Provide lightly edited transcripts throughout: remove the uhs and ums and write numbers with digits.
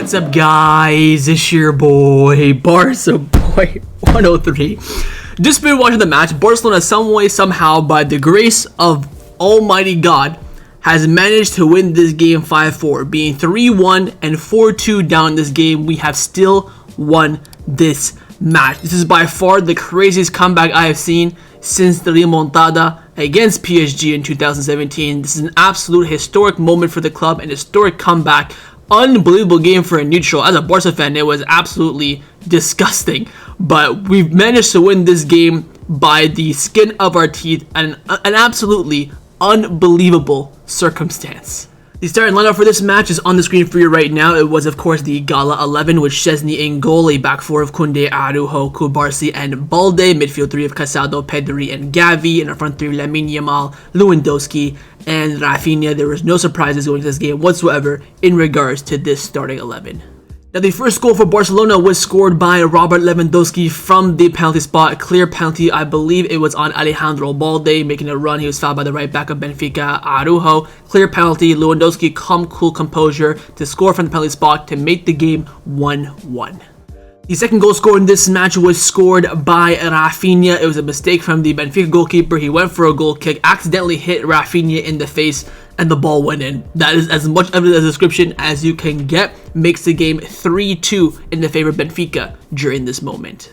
What's up, guys? It's your boy, Barca Boy 103. Just been watching the match. Barcelona, some way, somehow, by the grace of Almighty God, has managed to win this game 5-4. Being 3-1 and 4-2 down this game, we have still won this match. This is by far the craziest comeback I have seen since the Remontada against PSG in 2017. This is an absolute historic moment for the club, an historic comeback. Unbelievable game for a neutral. As a Barca fan, it was absolutely disgusting. But we've managed to win this game by the skin of our teeth and an absolutely unbelievable circumstance. The starting lineup for this match is on the screen for you right now. It was, of course, the Gala 11 with Szczesny in goal, a back four of Kounde, Araujo, Kubarsi, and Balde, midfield three of Casado, Pedri, and Gavi, and our front three Lamine Yamal, Lewandowski, and Raphinha. There was no surprises going to this game whatsoever in regards to this starting 11. Now, the first goal for Barcelona was scored by Robert Lewandowski from the penalty spot. A clear penalty, I believe it was on Alejandro Balde, making a run. He was fouled by the right back of Benfica, Araujo. Clear penalty, Lewandowski, calm, cool composure to score from the penalty spot to make the game 1-1. The second goal scored in this match was scored by Raphinha. It was a mistake from the Benfica goalkeeper. He went for a goal kick, accidentally hit Raphinha in the face, and the ball went in. That is as much of a description as you can get. Makes the game 3-2 in the favor of Benfica during this moment.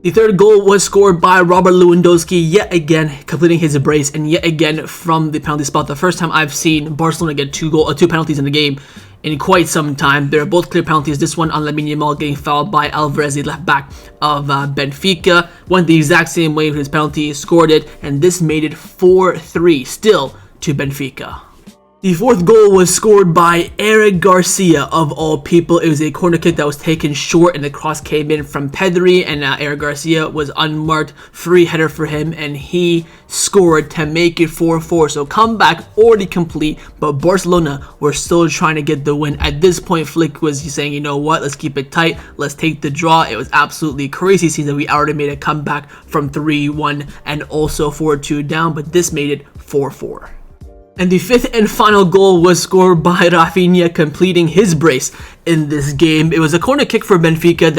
The third goal was scored by Robert Lewandowski, yet again completing his brace, and yet again from the penalty spot. The first time I've seen Barcelona get two penalties in the game in quite some time. They're both clear penalties. This one on Lamine Yamal getting fouled by Alvarez, the left back of Benfica. Went the exact same way with his penalty, scored it, and this made it 4-3 still to Benfica. The fourth goal was scored by Eric Garcia, of all people. It was a corner kick that was taken short and the cross came in from Pedri, and Eric Garcia was unmarked, free header for him, and he scored to make it 4-4. So comeback already complete, but Barcelona were still trying to get the win. At this point, Flick was saying, you know what, let's keep it tight, let's take the draw. It was absolutely crazy seeing that we already made a comeback from 3-1 and also 4-2 down, but this made it 4-4. And the fifth and final goal was scored by Raphinha, completing his brace in this game. It was a corner kick for Benfica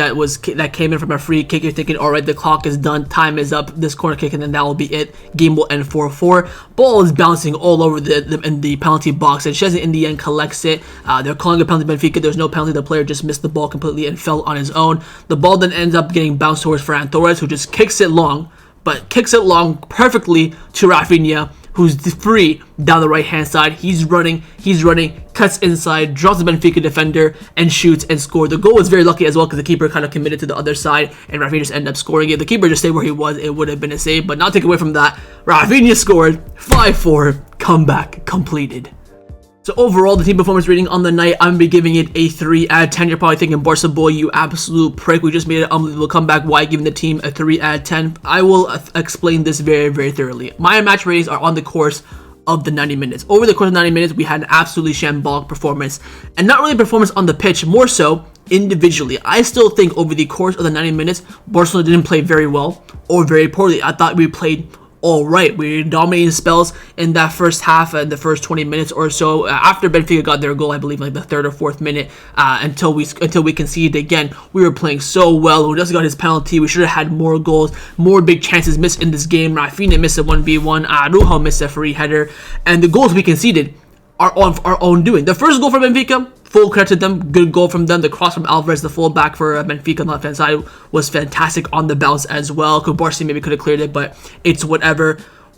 that came in from a free kick. You're thinking, all right, the clock is done, time is up, this corner kick, and then that will be it. Game will end 4-4. Ball is bouncing all over in the penalty box, and Szczesny in the end collects it. They're calling a penalty Benfica. There's no penalty. The player just missed the ball completely and fell on his own. The ball then ends up getting bounced towards Ferran Torres, who just kicks it long perfectly to Raphinha, who's free down the right-hand side. He's running, cuts inside, drops the Benfica defender, and shoots and scores. The goal was very lucky as well because the keeper kind of committed to the other side, and Raphinha just ended up scoring it. If the keeper just stayed where he was, it would have been a save, but not take away from that. Raphinha scored, 5-4, comeback completed. So overall, the team performance rating on the night, I'm going to be giving it a 3 out of 10. You're probably thinking, Barca boy, you absolute prick. We just made an unbelievable comeback. Why giving the team a 3 out of 10? I will explain this very, very thoroughly. My match ratings are on the course of the 90 minutes. Over the course of 90 minutes, we had an absolutely shambolic performance. And not really performance on the pitch, more so individually. I still think over the course of the 90 minutes, Barcelona didn't play very well or very poorly. I thought we played all right. We were dominating spells in that first half and the first 20 minutes or so. After Benfica got their goal, I believe like the third or fourth minute, until we conceded again, we were playing so well. We just got his penalty. We should have had more goals, more big chances missed in this game. Raphinha missed a 1v1. Araujo missed a free header, and the goals we conceded are of our own doing. The first goal for Benfica, full credit to them, good goal from them. The cross from Alvarez, the fullback for Benfica on the left-hand side, was fantastic on the bounce as well. Kubarsi maybe could have cleared it, but it's whatever.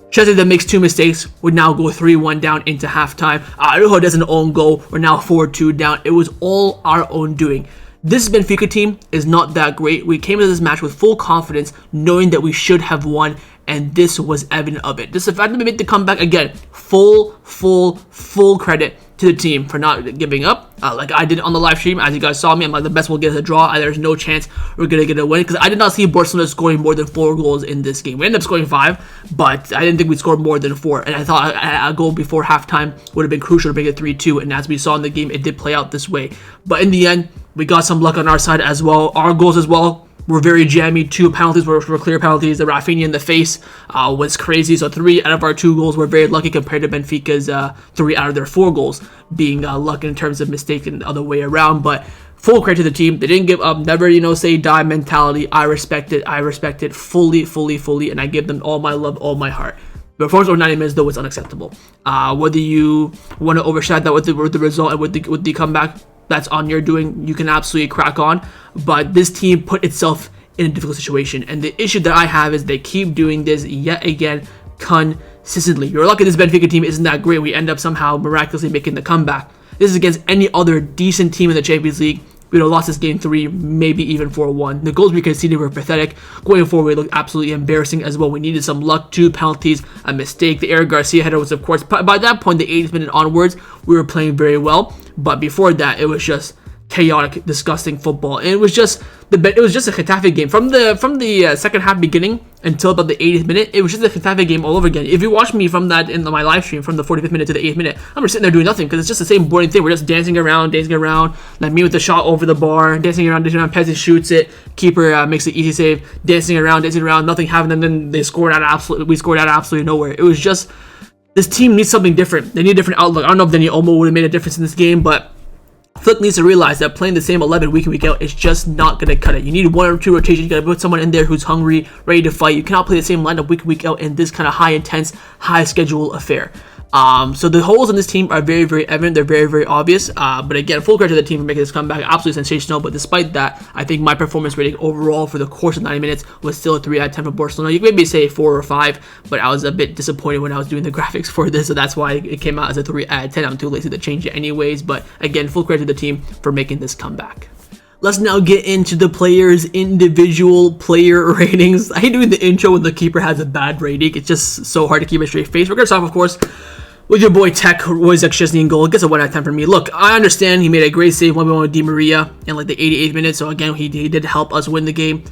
Szczesny that makes two mistakes would now go 3-1 down into halftime. Araujo does an own goal. We're now 4-2 down. It was all our own doing. This Benfica team is not that great. We came into this match with full confidence, knowing that we should have won, and this was evident of it. Just the fact that we made the comeback again, full credit to the team for not giving up. Like I did on the live stream, as you guys saw me, I'm like, the best will get us a draw. There's no chance we're gonna get a win, because I did not see Barcelona scoring more than 4 goals in this game. We ended up scoring 5, but I didn't think we'd score more than 4, and I thought a goal before halftime would have been crucial to make it 3-2, and as we saw in the game, it did play out this way. But in the end, we got some luck on our side as well. Our goals as well were very jammy. 2 penalties were clear penalties. The Raphinha in the face was crazy. So 3 out of our 2 goals were very lucky compared to Benfica's 3 out of their 4 goals being lucky in terms of mistakes and the other way around. But full credit to the team. They didn't give up, never, say die mentality. I respect it fully, and I give them all my love, all my heart. The performance over 90 minutes, though, was unacceptable. Whether you want to overshadow that with the result and with the comeback, that's on your doing. You can absolutely crack on. But this team put itself in a difficult situation. And the issue that I have is they keep doing this yet again consistently. You're lucky this Benfica team isn't that great. We end up somehow miraculously making the comeback. This is against any other decent team in the Champions League. We would have lost this game 3, maybe even 4-1. The goals we conceded were pathetic. Going forward, we looked absolutely embarrassing as well. We needed some luck, 2 penalties, a mistake. The Eric Garcia header was, of course, by that point, the 80th minute onwards, we were playing very well. But before that, it was just chaotic, disgusting football. And it was just a Getafe game from the second half beginning until about the 80th minute. It was just a Getafe game all over again. If you watch me from that in my live stream from the 45th minute to the 8th minute, I'm just sitting there doing nothing because it's just the same boring thing. We're just dancing around, like me with the shot over the bar, dancing around. Pedri shoots it, keeper makes an easy save, dancing around, nothing happened, and then we scored out of absolutely nowhere. It was just, this team needs something different. They need a different outlook. I don't know if Dani Olmo would have made a difference in this game, but Flick needs to realize that playing the same 11 week in, week out is just not going to cut it. You need 1 or 2 rotations. You got to put someone in there who's hungry, ready to fight. You cannot play the same lineup week in, week out in this kind of high intense, high schedule affair. So the holes in this team are very, very evident. They're very, very obvious. But again, full credit to the team for making this comeback. Absolutely sensational. But despite that, I think my performance rating overall for the course of 90 minutes was still a 3 out of 10 for Barcelona. You could maybe say 4 or 5, but I was a bit disappointed when I was doing the graphics for this. So that's why it came out as a 3 out of 10. I'm too lazy to change it anyways. But again, full credit to the team for making this comeback. Let's now get into the players' individual player ratings. I hate doing the intro when the keeper has a bad rating. It's just so hard to keep a straight face. We're going to start off, of course, with your boy Tech, Wojciech Szczesny in goal. It gets a 1 out of 10 for me. Look, I understand he made a great save 1v1 with Di Maria in like the 88th minute. So again, he did help us win the game.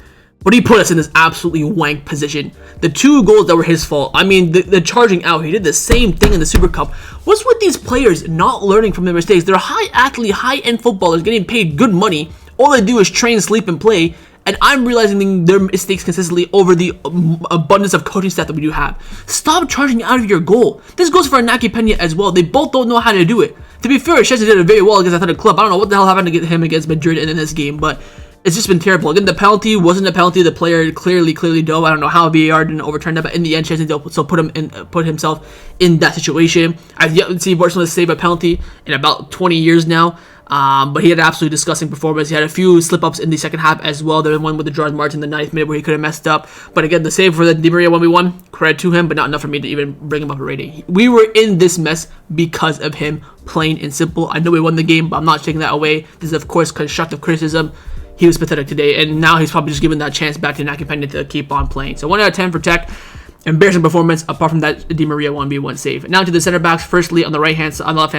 But he put us in this absolutely wank position. The 2 goals that were his fault. I mean, the charging out, he did the same thing in the Super Cup. What's with these players not learning from their mistakes? They're high athlete, high-end footballers getting paid good money. All they do is train, sleep, and play. And I'm realizing their mistakes consistently over the abundance of coaching staff that we do have. Stop charging out of your goal. This goes for Inaki Peña as well. They both don't know how to do it. To be fair, Szczesny did it very well against Athletic Club. I don't know what the hell happened to get him against Madrid in this game, but it's just been terrible. Again, the penalty wasn't a penalty. The player clearly dove. I don't know how VAR didn't overturn that, but in the end, Szczesny still put himself in that situation. I've yet to see Barcelona save a penalty in about 20 years now. But he had an absolutely disgusting performance. He had a few slip-ups in the second half as well. There was one with the Gerard Martin in the 9th minute where he could have messed up. But again, the save for the Di Maria 1v1, credit to him, but not enough for me to even bring him up a rating. We were in this mess because of him, plain and simple. I know we won the game, but I'm not taking that away. This is, of course, constructive criticism. He was pathetic today, and now he's probably just given that chance back to Inaki Peña to keep on playing. So 1 out of 10 for Tech. Embarrassing performance apart from that Di Maria 1v1 save. Now to the center backs. Firstly, on the left hand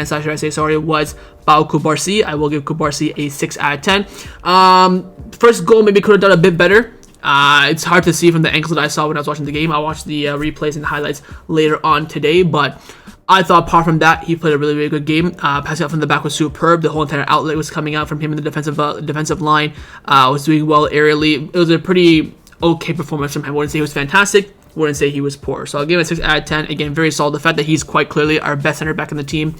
side, was Pau Cubarsí. I will give Cubarsí a 6 out of 10. First goal maybe could have done a bit better. It's hard to see from the angles that I saw when I was watching the game. I watched the replays and the highlights later on today, but I thought apart from that, he played a really, really good game. Passing out from the back was superb. The whole entire outlet was coming out from him in the defensive line. Was doing well aerially. It was a pretty okay performance from him. I wouldn't say he was fantastic. Wouldn't say he was poor. So I'll give him a 6 out of 10. Again, very solid. The fact that he's quite clearly our best center back in the team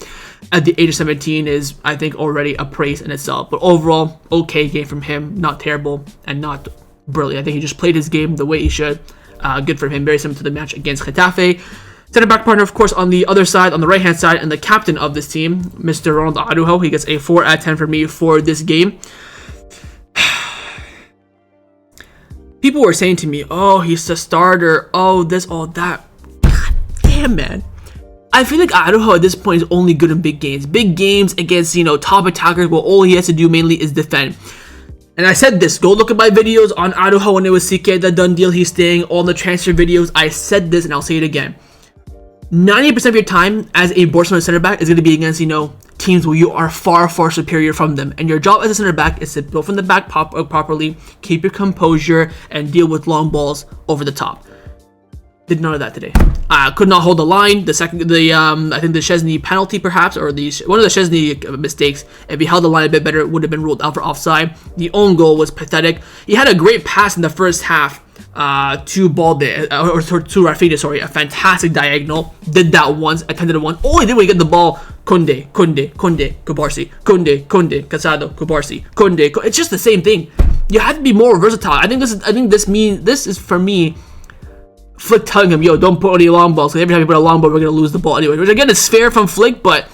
at the age of 17 is, I think, already a praise in itself. But overall, okay game from him. Not terrible and not brilliant. I think he just played his game the way he should. Good for him. Very similar to the match against Getafe. Center back partner, of course, on the other side, on the right hand side, and the captain of this team, Mr. Ronald Araujo. He gets a 4 out of 10 for me for this game. People were saying to me, oh, he's the starter, oh, this, all that. God damn, man. I feel like Araujo at this point is only good in big games. Big games against, top attackers where all he has to do mainly is defend. And I said this, go look at my videos on Araujo when it was CK, the done deal, he's staying, all the transfer videos. I said this and I'll say it again. 90% of your time as a Barcelona center back is going to be against, teams where you are far, far superior from them. And your job as a center back is to go from the back properly, keep your composure, and deal with long balls over the top. Did none of that today. Could not hold the line. I think the Szczesny penalty perhaps, or one of the Szczesny mistakes, if he held the line a bit better, it would have been ruled out for offside. The own goal was pathetic. He had a great pass in the first half to Raphinha, a fantastic diagonal. Did that once, attempted it once. All he did was get the ball Kounde, Kubarsi, Kounde, Casado, Kubarsi, Kounde. It's just the same thing. You have to be more versatile. I think this is for me, Flick telling him, yo, don't put any long balls, because every time you put a long ball, we're going to lose the ball anyway. Which again is fair from Flick, but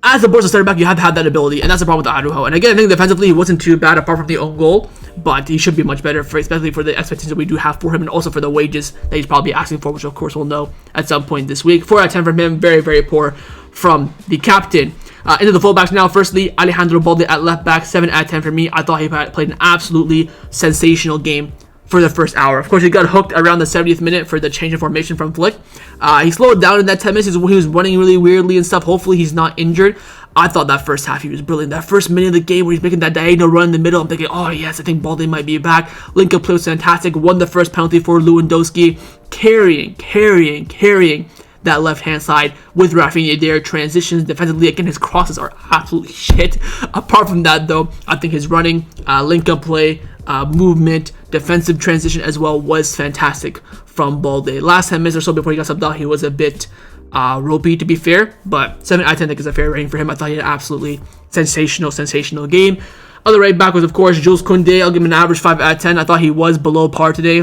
as a Barca starter back, you have to have that ability, and that's the problem with Araujo. And again, I think defensively he wasn't too bad apart from the own goal, but he should be much better, especially for the expectations that we do have for him, and also for the wages that he's probably asking for, which of course we'll know at some point this week. 4 out of 10 from him, very, very poor from the captain. Into the fullbacks now. Firstly, Alejandro Balde at left back, 7 out of 10 for me. I thought he played an absolutely sensational game for the first hour. Of course, he got hooked around the 70th minute for the change of formation from Flick. He slowed down in that 10 minutes. He was running really weirdly and stuff. Hopefully, he's not injured. I thought that first half he was brilliant. That first minute of the game where he's making that diagonal run in the middle, I'm thinking, oh yes, I think Balde might be back. Link-up play was fantastic. Won the first penalty for Lewandowski. Carrying that left-hand side with Raphinha there. Transitions defensively, again, his crosses are absolutely shit. Apart from that, though, I think his running, link-up play, movement, defensive transition as well was fantastic from Balde. Last 10 minutes or so before he got subbed out, he was a bit ropey, to be fair, but 7 out of 10 I think is a fair rating for him. I thought he had an absolutely sensational game. Other right back was, of course, Jules Kounde. I'll give him an average 5 out of 10. I thought he was below par today.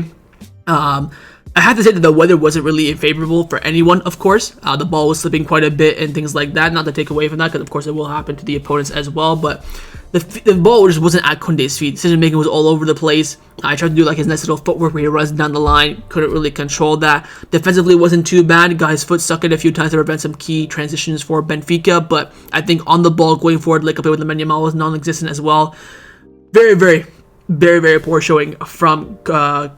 I have to say that the weather wasn't really favorable for anyone, of course. The ball was slipping quite a bit and things like that. Not to take away from that, because of course it will happen to the opponents as well, but the ball just wasn't at Kounde's feet. Decision making was all over the place. I tried to do like his nice little footwork where he runs down the line. Couldn't really control that. Defensively wasn't too bad. Got his foot stuck in a few times to prevent some key transitions for Benfica. But I think on the ball going forward, like up with Lamine Yamal was non-existent as well. Very poor showing from Kounde,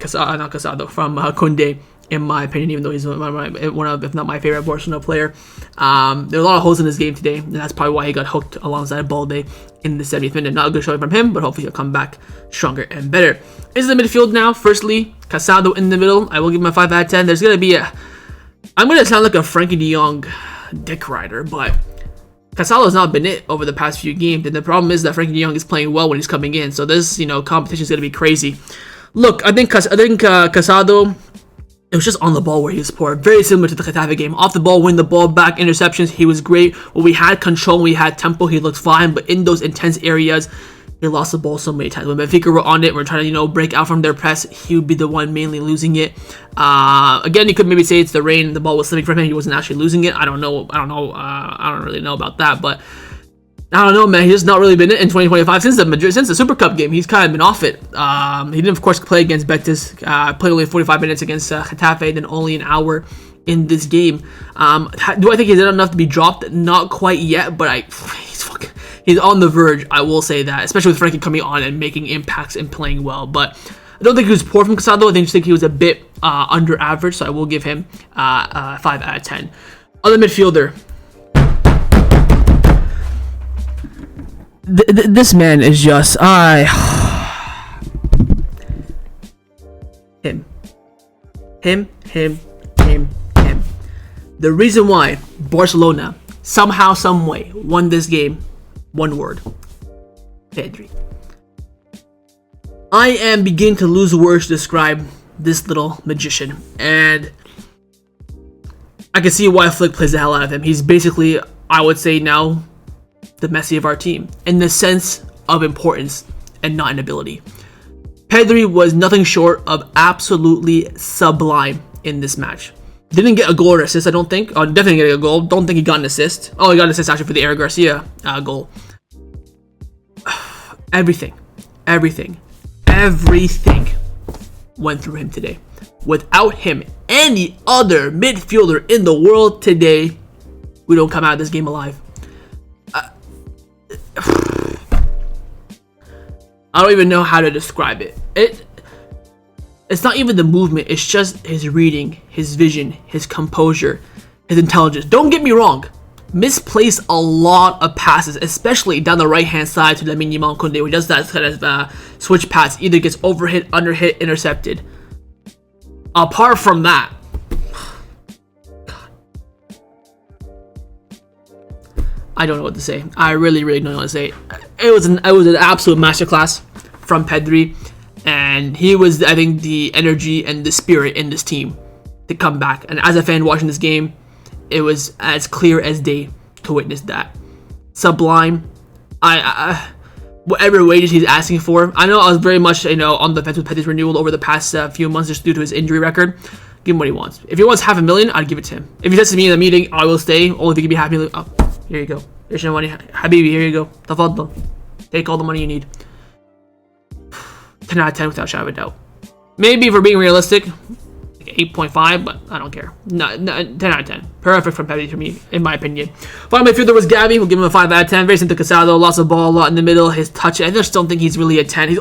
in my opinion, even though he's one of, if not my favorite Barcelona player. There are a lot of holes in his game today, and that's probably why he got hooked alongside Balde in the 70th minute. Not a good showing from him, but hopefully he'll come back stronger and better. Into the midfield now. Firstly, Casado in the middle. I will give him a 5 out of 10. There's going to be I'm going to sound like a Frankie de Jong dick rider, but Casado's not been it over the past few games, and the problem is that Frankie de Jong is playing well when he's coming in, so this, competition is going to be crazy. Look, I think Casado, it was just on the ball where he was poor. Very similar to the Getafe game. Off the ball, win the ball back, interceptions, he was great. When we had control, we had tempo, he looked fine. But in those intense areas, he lost the ball so many times. When Benfica were on it, we're trying to, break out from their press, he would be the one mainly losing it. Again, you could maybe say it's the rain, the ball was slipping from him, he wasn't actually losing it. I don't really know about that, but I don't know, man. He's just not really been it in 2025 since the Super Cup game. He's kind of been off it. He didn't, of course, play against Betis. Played only 45 minutes against Getafe, then only an hour in this game. Do I think he's done enough to be dropped? Not quite yet, but he's on the verge. I will say that, especially with Frankie coming on and making impacts and playing well. But I don't think he was poor from Casado. I think he was a bit under average, so I will give him 5 out of 10. Other midfielder. This man is just him. The reason why Barcelona somehow, some way won this game, one word: Pedri. I am beginning to lose words to describe this little magician, and I can see why Flick plays the hell out of him. He's basically, I would say now, the Messi of our team in the sense of importance and not in ability. Pedri was nothing short of absolutely sublime in this match. Didn't get a goal or assist, I don't think. Oh, definitely get a goal. Don't think he got an assist. Oh, he got an assist actually for the Eric Garcia goal. Everything went through him today. Without him, any other midfielder in the world today, we don't come out of this game alive. I don't even know how to describe it. It's not even the movement, it's just his reading, his vision, his composure, his intelligence. Don't get me wrong, misplaced a lot of passes, especially down the right hand side to Lamine Yamal Kounde, who does that kind of switch pass, either gets overhit, underhit, intercepted. Apart from that, I don't know what to say. I really don't know what to say. It was an absolute masterclass from Pedri, and he was, I think, the energy and the spirit in this team to come back. And as a fan watching this game, it was as clear as day to witness that. Sublime. Whatever wages he's asking for. I know I was very much, on the fence with Pedri's renewal over the past few months just due to his injury record. Give him what he wants. If he wants $500,000, I'd give it to him. If he says to me in the meeting, I will stay, only if he can be happy. Oh, here you go. Here's your money. Habibi, here you go. Tafadal. Take all the money you need. 10 out of 10 without a shadow of a doubt. Maybe if we're being realistic, 8.5, but I don't care. No, 10 out of 10. Perfect from Pedri for me, in my opinion. Final midfielder was Gavi. We'll give him a 5 out of 10. Very similar to Casado. Lots of ball, a lot in the middle. His touch, I just don't think he's really a 10.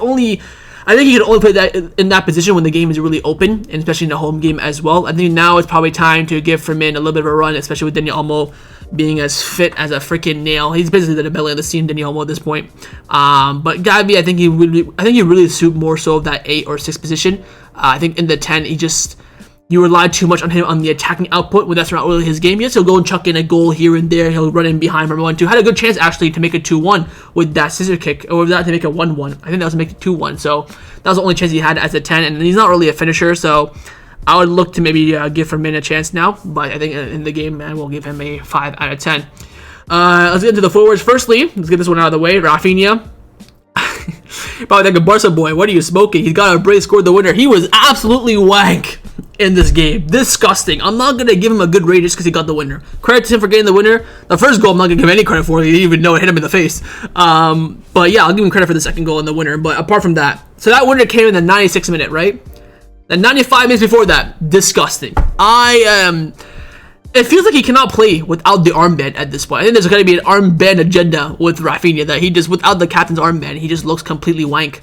I think he can only play that in that position when the game is really open, and especially in the home game as well. I think now it's probably time to give Fermin a little bit of a run, especially with Daniel Olmo being as fit as a freaking nail. He's basically the belly of the scene, Daniel Olmo, at this point. But Gavi, I think he really suit more so of that 8 or 6 position. I think in the 10, you rely too much on him on the attacking output when that's not really his game. Yes, he'll go and chuck in a goal here and there. He'll run in behind from 1-2. Had a good chance actually to make it 2-1 with that scissor kick, or was that to make it 1-1? I think that was to make it 2-1. So that was the only chance he had as a 10, and he's not really a finisher. So I would look to maybe give Fermin a chance now, but I think in the game, man, we'll give him a 5 out of 10. Let's get into the forwards. Firstly, let's get this one out of the way. Raphinha. Probably like a Barca boy. What are you smoking? He's got a brace, scored the winner. He was absolutely wank in this game. Disgusting. I'm not going to give him a good rate just because he got the winner. Credit to him for getting the winner. The first goal, I'm not going to give any credit for. He didn't even know it hit him in the face. But yeah, I'll give him credit for the second goal and the winner. But apart from that, so that winner came in the 96th minute, right? The 95 minutes before that, disgusting. It feels like he cannot play without the armband at this point. I think there's going to be an armband agenda with Raphinha that he just, without the captain's armband, he just looks completely wank.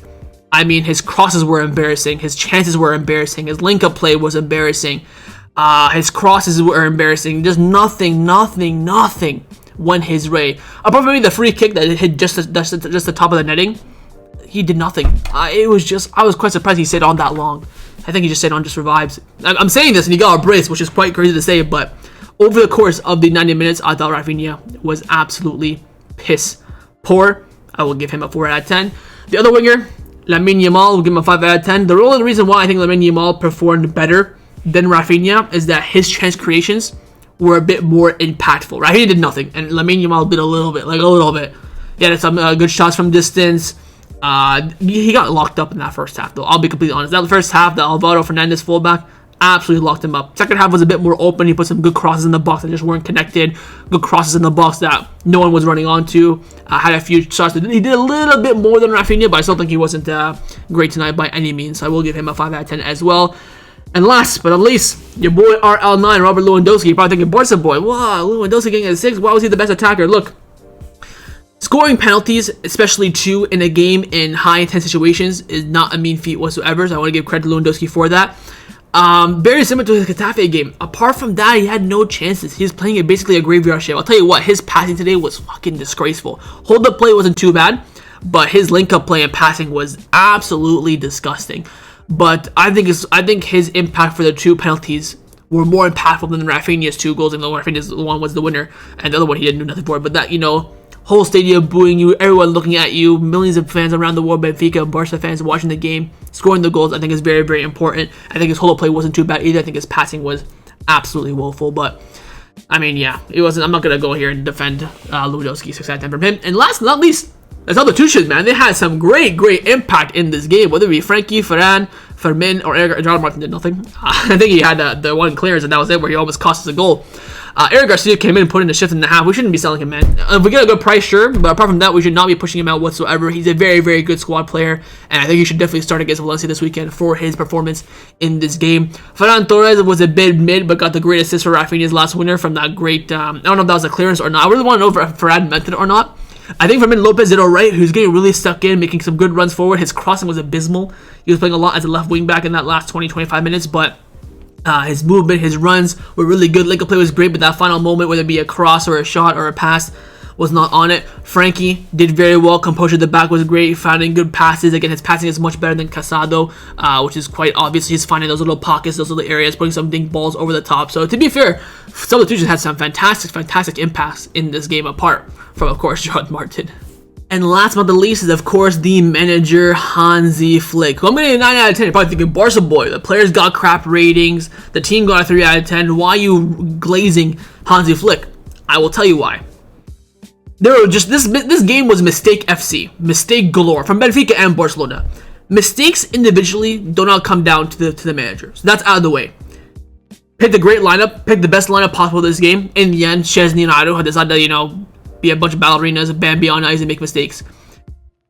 I mean, his crosses were embarrassing. His chances were embarrassing. His link-up play was embarrassing. His crosses were embarrassing. Just nothing went his way. Apart from maybe the free kick that hit just the top of the netting, he did nothing. I was quite surprised he stayed on that long. I think he just stayed on just for vibes. I'm saying this and he got a brace, which is quite crazy to say, but over the course of the 90 minutes, I thought Raphinha was absolutely piss poor. I will give him a 4 out of 10. The other winger, Lamine Yamal, will give him a 5 out of 10. The only reason why I think Lamine Yamal performed better than Raphinha is that his chance creations were a bit more impactful. Raphinha did nothing, and Lamine Yamal did a little bit. He had some good shots from distance. He got locked up in that first half, though. I'll be completely honest. That first half, the Alvaro Fernandez fullback absolutely locked him up. Second half was a bit more open. He put some good crosses in the box that just weren't connected. Good crosses in the box that no one was running onto. Had a few shots. He did a little bit more than Raphinha, but I still think he wasn't great tonight by any means. So I will give him a 5 out of 10 as well. And last but not least, your boy RL9, Robert Lewandowski. You're probably thinking, Barca boy, wow, Lewandowski getting a 6. Why was he the best attacker? Look, scoring penalties, especially 2 in a game in high-intense situations, is not a mean feat whatsoever. So I want to give credit to Lewandowski for that. Very similar to his Getafe game. Apart from that, he had no chances. He was playing basically a graveyard shift. I'll tell you what, his passing today was fucking disgraceful. Hold-up play wasn't too bad, but his link-up play and passing was absolutely disgusting. But I think his impact for the 2 penalties were more impactful than Raphinha's 2 goals, even though Raphinha's one was the winner, and the other one he didn't do nothing for. But that, whole stadium booing you, everyone looking at you, millions of fans around the world, Benfica and Barca fans watching the game, scoring the goals, I think is very, very important. I think his hold-up play wasn't too bad either. I think his passing was absolutely woeful. But, I mean, yeah, it wasn't. I'm not going to go here and defend Lewandowski 6 out of 10 from him. And last but not least, that's all the Tuchels, man. They had some great impact in this game, whether it be Frankie, Ferran, Fermin, or Eric. John Martin did nothing. I think he had the one clearance, and that was it, where he almost cost us a goal. Eric Garcia came in and put in a shift in the half. We shouldn't be selling him, man. If we get a good price, sure, but apart from that, we should not be pushing him out whatsoever. He's a very, very good squad player, and I think he should definitely start against Valencia this weekend for his performance in this game. Ferran Torres was a bit mid, but got the great assist for Raphinha's last winner from that great, I don't know if that was a clearance or not. I really want to know if Ferran meant it or not. I think Fermin Lopez did alright. He was getting really stuck in, making some good runs forward. His crossing was abysmal. He was playing a lot as a left wing back in that last 20-25 minutes, but his movement, his runs were really good. Link-up play was great, but that final moment, whether it be a cross or a shot or a pass, was not on it. Frankie did very well. Composure at the back was great. Finding good passes. Again, his passing is much better than Casado, which is quite obvious. He's finding those little pockets, those little areas, putting some dink balls over the top. So to be fair, some of the Tuchels had some fantastic impacts in this game, apart from, of course, John Martin. And last but not the least is, of course, the manager, Hansi Flick. Who I'm going to give 9 out of 10. You're probably thinking, Barca boy, the players got crap ratings. The team got a 3 out of 10. Why are you glazing Hansi Flick? I will tell you why. There were just this game was mistake FC, mistake galore from Benfica and Barcelona. Mistakes individually do not come down to the manager. So that's out of the way. Picked a great lineup, picked the best lineup possible this game. In the end, Szczesny and Aro had decided to, be a bunch of ballerinas, Bambi on ice and make mistakes.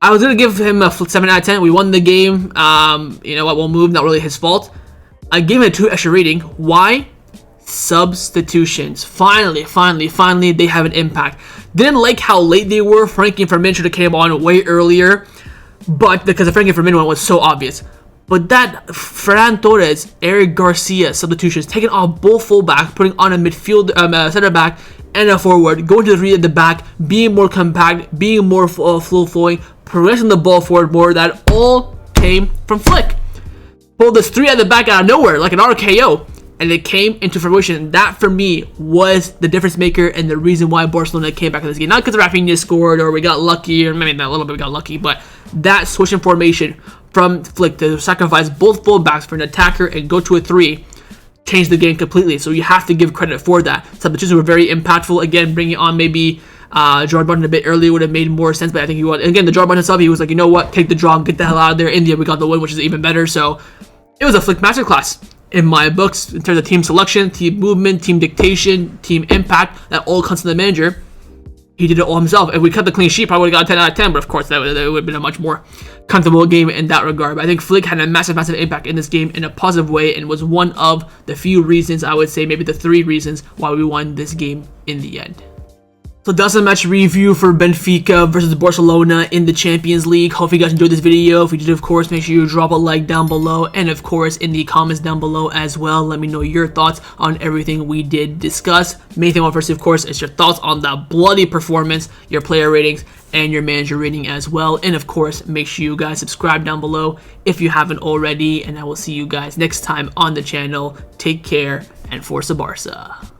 I was going to give him a 7 out of 10. We won the game. You know what, we'll move, not really his fault. I gave him a 2 extra rating. Why? Substitutions. Finally, they have an impact. Didn't like how late they were. Frankie and Fermin should have came on way earlier. But because the Frankie and Fermin one was so obvious. But that Ferran Torres, Eric Garcia substitutions, taking off both fullbacks, putting on a midfield, center back, and a forward, going to the 3 at the back, being more compact, being more flow flowing, progressing the ball forward more. That all came from Flick. Pulled this 3 at the back out of nowhere, like an RKO, and it came into fruition. That for me was the difference maker and the reason why Barcelona came back to this game. Not because Raphinha scored or we got lucky, or maybe not a little bit we got lucky, but that switch in formation from Flick to sacrifice both fullbacks for an attacker and go to a 3 changed the game completely. So you have to give credit for that. Substitutions were very impactful. Again, bringing on maybe Gerard Martin a bit earlier would have made more sense, but I think he was. Again, the Gerard Martin sub, he was like, you know what, take the draw, get the hell out of there. In the end, we got the win, which is even better. So it was a Flick masterclass in my books in terms of team selection, team movement, team dictation, team impact. That all comes to the manager. He did it all himself. If we cut the clean sheet, probably would have got a 10 out of 10, but of course that would have been a much more comfortable game in that regard. But I think Flick had a massive impact in this game in a positive way and was one of the few reasons, I would say maybe the 3 reasons why we won this game in the end. So that's a match review for Benfica versus Barcelona in the Champions League. Hope you guys enjoyed this video. If you did, of course, make sure you drop a like down below. And of course, in the comments down below as well, let me know your thoughts on everything we did discuss. Main thing, firstly, of course, is your thoughts on the bloody performance, your player ratings, and your manager rating as well. And of course, make sure you guys subscribe down below if you haven't already. And I will see you guys next time on the channel. Take care and Forza Barca.